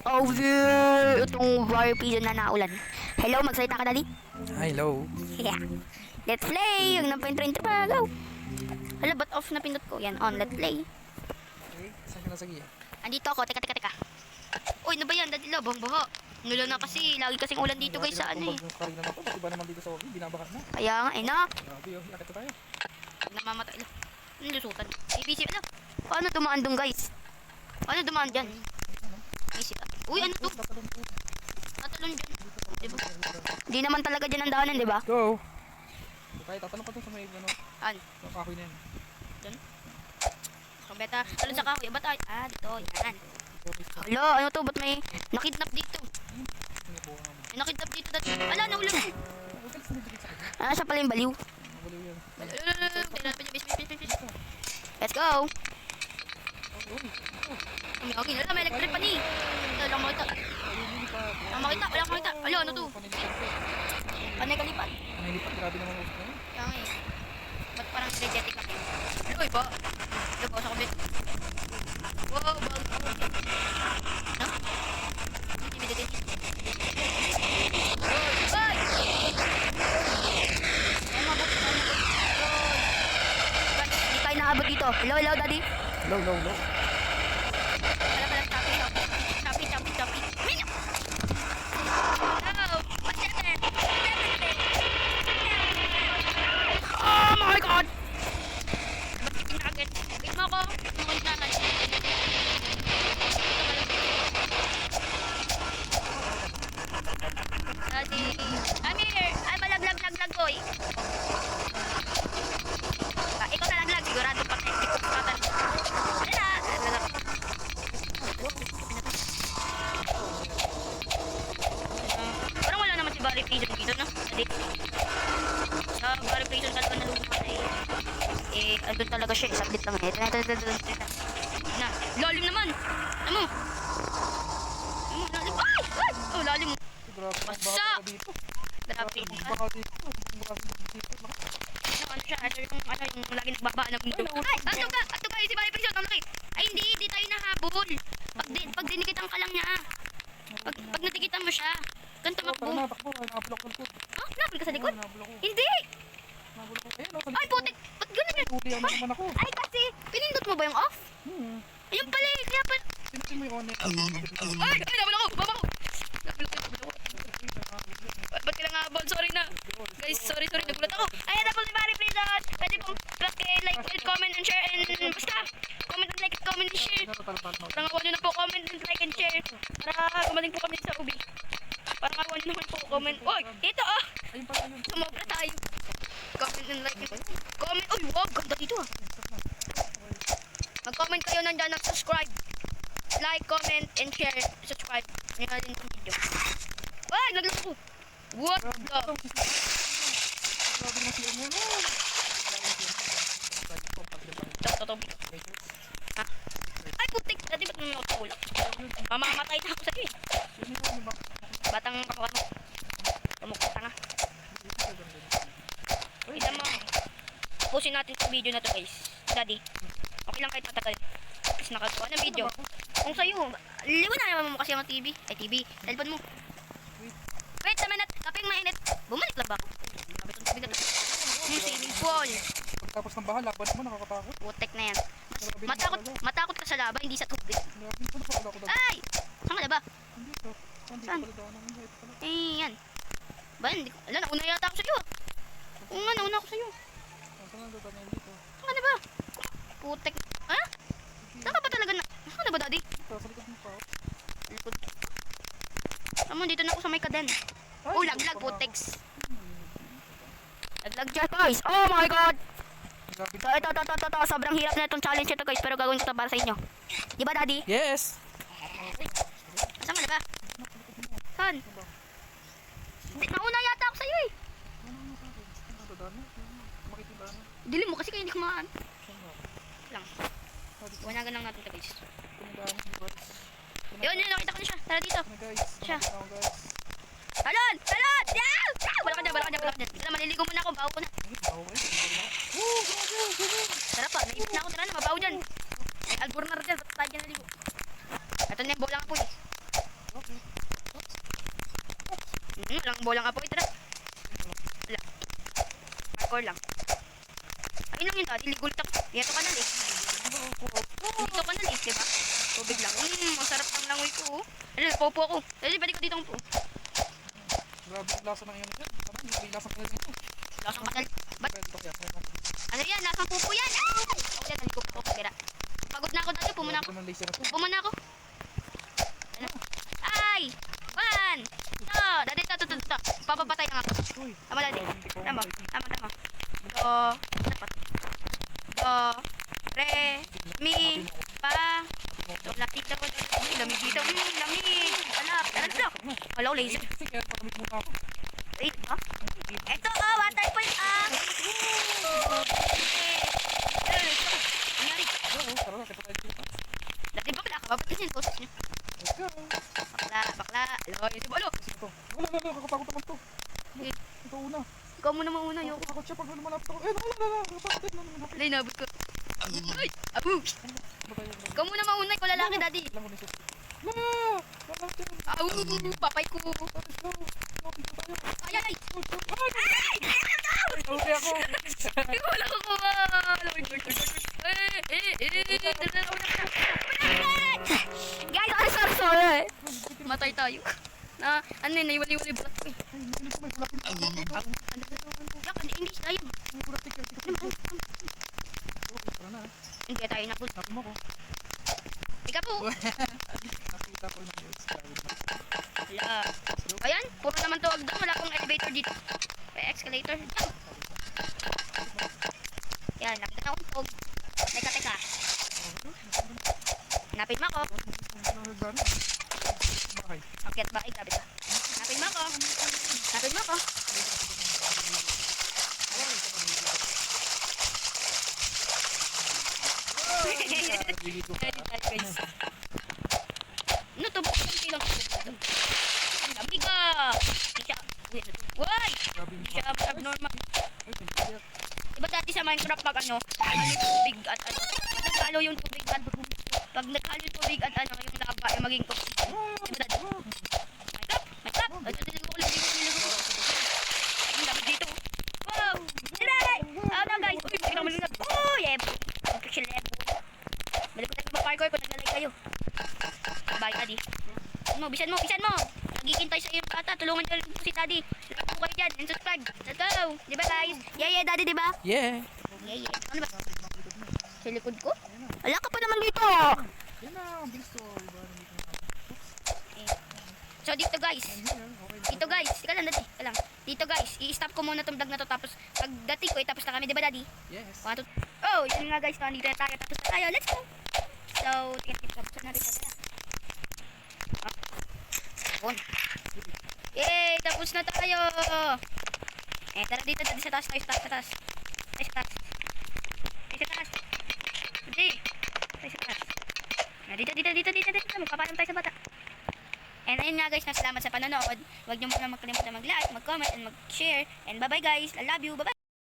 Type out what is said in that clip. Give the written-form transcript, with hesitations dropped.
Oh, yeah. Itong war pigeon na naulan. Hello, magsalita ka, Daddy? Hello. Yeah. Let's play! Yung na-point pa, go! Hala, ba't off na pindot ko? Yan, on, let's play. Okay, saan ka na sige? Andito ako, teka. Uy, ano ba yan, Daddy Love? Ang baha. Nulo na kasi, lagi kasing ulan dito guys sa ano eh. Kanina na to, iba naman dito sa Wagi, binabakan na. Kaya nga, eh na. Grabe yun, yakit na tayo. Namamatay lang. Ano lusutan? ABC, ano? Paano dumaan dun guys? Paano dumaan dyan? Easy. Uy, ano to? Tatalon po. Natalon dyan. Diba? Di naman talaga dyan ang daanan, diba? Go! Tayo, tatalon ka to sa may ano, An? yung kahoy na yan. Dyan? Kabeta, talon sa kahoy. Ba't ay? Ah, dito, yan. Hala, ano to? Ba't may nakidnap dito? May nakidnap dito dati. Ala, naulan mo. Ah, siya pala yung baliw. Mabaliw yan. Let's go! Okay, wala, may electric pa ni. Ito, lang makita. Lang makita, wala makita. Alo, ano to? Panay kalipat. Panilipat, grabe naman usap na yun. Kaya nga eh. Ba't parang energetic ako? Alo, iba. Alo, bawas ako bit. Wow, bag ako bit. No? Dito. Ay! Ay, mabot. Guys, hindi tayo naabot dito. Hello, Daddy. Low. Pala, choppy. Minyo! Hello! What's happening? Oh my God! Bakit pinakagit? Wait mo ako. Mukhang naman. Daddy. I'm here. Ay, malaglag, boy. Ikaw nalaglag. Sigurado pa tayo. Parang wala naman si Barry Prison dito, no? Sa Barry Prison talaga nalulungan eh, andun talaga siya, sablit lang eh. Ito. Na, lalim naman! Ano mo? Lalim. Ay! Oh, lalim mo. Grabe, Basta! baka dito. Grabe. Baka dito. Ano siya? Yung lagi nagbaba ng mundo. Ay! Ato ka! Si Barry Prison, ang laki! Ay, hindi tayo nahabol. Pag dinikitan ka lang niya. Pag natikitan mo siya, ganito Tara makbo. na, takbo. Nablock ng food. Ah, nabul ka sa likod? Nablock ko. Hindi! Nablock ko. Ayun, nasa Ay, putik! Ba't ganun yun? huli ang naman ako. Ay, kasi, pinindot mo ba yung off? Ayun pala eh, kaya pala. Pinutin mo yung on Ay, nabul ako! Baba ko! Nabul ako. Ba't ka lang habol? Sorry na. Guys, sorry, nagulat ako. Ayan, ako si Barry Prison. Pwede pong like, comment, and share, and basta, comment and like, comment and share. Pangawan nyo na po, comment and like and share. Para gumaling po kami sa ubi. Pangawan nyo naman po, comment. Oy, dito ah! Ayun pala yun. Sumobra tayo. Comment and like and comment. Uy, wow, ganda dito ah. Mag-comment kayo nandyan ng subscribe. Like, comment, and share. Subscribe. Nyo na din itong video. Ay, naglag ko. What the? Grabe na si ano. Ito. Ha? Ay, putik. Dati ba't naman ako tulak? Mamamatay na ako sa iyo eh. Batang ako ano. Tumukta nga. Kita mo. Pusin natin sa video na to guys. Daddy. Okay lang kahit matagal. Tapos nakagawa ng video. Kung sa'yo, liwan na naman mo kasi ang TV. Ay, TV. Cellphone mo. Wait a minute. Kaping mainit. Bumalik lang ba ako? Sabi itong tubig na to. Swimming pool. Pagkatapos ng baha, laban mo, nakakatakot. Putek na yan. Matakot ka sa laba, hindi sa tubig. Grabe po, napakala ko dito. Ay! Saan ka na ba? Dito. Saan? Pala daanan mo, ito pala. Eh, yan. Ba, hindi ko. Ala, nauna yata ako sa'yo. Oo nga, nauna ako sa'yo. Saan ang daanan dito? Saan ka na ba? Putek. Ha? Saan ka ba talaga na? Saan ka na ba, Daddy? Dito, sa likod mo pa. Likod. Amo, dito na ako sa may kaden. Oh, laglag, putex. Laglag dyan, guys. Oh my God! Grabe. So, ito. Sobrang hirap na itong challenge ito, guys. Pero gagawin ko ito para sa inyo. Di ba, Daddy? Yes! Saan ka na ba? Saan? Nauna yata ako sa'yo eh. Ano ang daanan? Makita yung daanan. Dilim mo kasi kaya hindi kumaan. Saan nga? Lang. Wanagan lang natin ito, guys. Ano daanan, guys? Yun, nakita ko na siya. Tara dito. Ano guys? Siya. Ano guys? Talon! Yeah! Wala ka dyan. Tara, maliligo muna ako. Baho ko na. Baho kayo. Tara pa, naipit na ako. Tara na, mabaho dyan. May albornar dyan. Ba't tayo dyan naligo? Ito na yung bola nga po eh. Walang bolang apoy. Tara. Wala. Hardcore lang. Ayun lang yun, daddy. Ligul tak. Dito ka na, Lick. Dito ka na, Lick, diba? Tubig lang. Ang sarap ng langoy ko, oh. Ano, popo ako. Daddy, balik ka dito ang po. Grabe yung lasa ng iyon. Parang may lasang kanil nito. Lasang kasal. Ba't? Pwede ko kaya. Ano yan? Lasang pupo yan. Ah! Ako yan, nalikop ako. Kira. Pagod na ako, daddy. Pumuna ako. Grabe ng laser na to. Pumuna ako. Ano? Ay! One! Two! Daddy, ito. Papapatay lang ako. Uy. Tama, daddy. Tama. Do. Dapat. Do. Re. Mi. Pa. Do. Latik na ko. Lamig dito. Lamig. Alak. Alak. Hello, laser. Sige, pakamit muna ako. Wait, ha? Ito, oh, water point, ah. Nangyari. Oo, tara na. Kaya tayo dito. Dati bakla ka, ba't kasi yung coses niyo? Let's go. Bakla. Alo, yun si Bolo. Sige to. Wala. Kakatakot naman to. Ito una. Ikaw muna mauna, yoko. Takot siya pag lumalapit ako. Wala. Kakatakot din naman ako. Alay, nabot ko. Ay, abu. Batayan. Ikaw muna mauna, ikaw lalaki, daddy. Alam ko ni sus. Wala. Lalaki. Au, papay ko. Let's go. Dito tayo. Ay. Okay ako. Wala ko kuha. Guys, I'm sorry. Matay tayo. Na, ano yun, naiwali-wali balat ko eh. Ay, nilinis ko may kulapin. Yak, English tayo. May kulapin ka. Tara na. Hindi tayo nakul. Tapos mo ko. Ika po. Nakita ko na yung Wala. Ayan, puro naman to agdang. Wala akong elevator dito. May escalator. Yan, nakita na akong tog. Teka. Hanapin mo ako. Bakay. Akyat ba? Ay, grabe ka. Hanapin mo ako. Dili ko Ready tayo, guys. Ano to? Kunti lang. Ang lamig ah. Why? Grabe yung Siya abnormal. ay, pagkakaya. Diba dati sa Minecraft pag ano, yung tubig at ano, pag naghalo yung tubig at pag naghalo yung tubig at ano, yung lava ay maging tubig. Diba dati? Minecraft! Ito ko lang, niligo. Ang dami dito. Wow! Silay! Ano guys? Uy, may naman lang. Oh, yeah. Pixel level. Balik ko tayo ba-parkour kung naglalay kayo. Bye, Daddy. Bisan mo. Nagkikintay sa iyo bata. Tulungan niyo po si Daddy. Like po kayo dyan and subscribe. Let's go! Diba guys? Yeah, Daddy, diba? Yeah. Yeah. Ano ba? Sa likod ko? Wala ka pa naman dito! Yan na, ang bilis to. Iba, nandito na. So dito guys, Okay. dito guys, ika lang Daddy, ika lang. Dito guys, i-stop ko muna tong vlog na to tapos pag dating ko, tapos na kami, diba Daddy? Yes. Oh, yun nga guys, nandito na tayo, tapos na tayo, let's go! So, tingnan tapos na rin natin. Oh. Yay, tapos na tayo! Tara dito, Daddy, sa taas tayo, sa taas. Tayo sa taas. Daddy, tayo sa taas. Dito, magpapalam tayo sa bata. And ayun nga guys, salamat sa panonood. Huwag niyo muna magkalimutan mag-like, mag-comment, and mag-share. And bye-bye guys. I love you. Bye-bye.